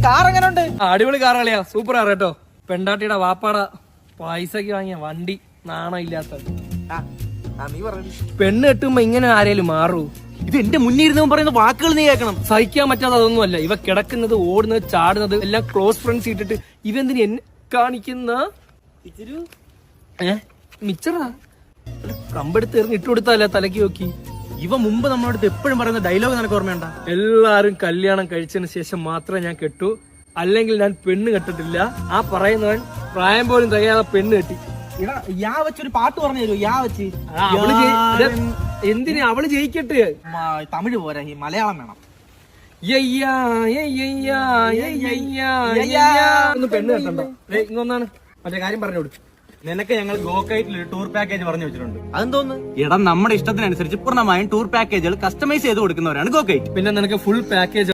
Car എങ്ങനെ ഉണ്ട്? അടിപൊളി കാർ കളിയാ, സൂപ്പർ കാർ കേട്ടോ. പെണ്ടാട്ടിയുടെ വാപ്പാട പൈസക്ക് വാങ്ങിയ വണ്ടി, നാണം ഇല്ലാത്ത. നീ പറഞ്ഞു പെണ്ണ് കെട്ടുമ്പോ ഇങ്ങനെ ആരേലും മാറൂ? ഇത് എന്റെ മുന്നിൽ ഇരുന്ന് പറയുന്ന വാക്കുകൾ നീ കേൾക്കണം. സഹിക്കാൻ പറ്റാതെ അതൊന്നുമല്ല. ഇവ കിടക്കുന്നത്, ഓടുന്നത്, ചാടുന്നത് എല്ലാം ക്ലോസ് ഫ്രണ്ട്സ് ഇട്ടിട്ട് ഇവന്തിന് എന്നെ കാണിക്കുന്ന മിച്ചറാ. കമ്പെടുത്ത് എറിഞ്ഞ് ഇട്ടുകൊടുത്താലേ തലക്ക് നോക്കി. ഇവ മുമ്പ് നമ്മളടുത്ത് എപ്പോഴും പറയുന്ന ഡയലോഗ് നിനക്ക് ഓർമ്മയുണ്ട? എല്ലാരും കല്യാണം കഴിച്ചതിന് ശേഷം മാത്രമേ ഞാൻ കെട്ടു, അല്ലെങ്കിൽ ഞാൻ പെണ്ണ് കെട്ടിട്ടില്ല. ആ പറയുന്നവൻ പ്രായം പോലും തികയാതെ പെണ്ണ് കെട്ടി. യാ വെച്ചൊരു പാട്ട് പറഞ്ഞു തരൂ. യാ വെച്ച് എന്തിനാ? അവള് ജയിക്കട്ടെ. തമിഴ് പോരാ, ഈ മലയാളം വേണം. പെണ്ണ് കെട്ടണ്ട. ഇങ്ങൊന്നാണ് മറ്റേ കാര്യം പറഞ്ഞു കൊടുത്തു. നിനക്ക് ഞങ്ങൾ ഗോകൈറ്റിൽ ഒരു ടൂർ പാക്കേജ് പറഞ്ഞു വെച്ചിട്ടുണ്ട്. അതെന്തോന്ന്? ഇടം നമ്മുടെ ഇഷ്ടത്തിനനുസരിച്ച് പൂർണ്ണമായും ടൂർ പാക്കേജുകൾ കസ്റ്റമൈസ് ചെയ്ത് കൊടുക്കുന്നവരാണ് ഗോകൈറ്റ്. പിന്നെ നിനക്ക് ഫുൾ പാക്കേജ്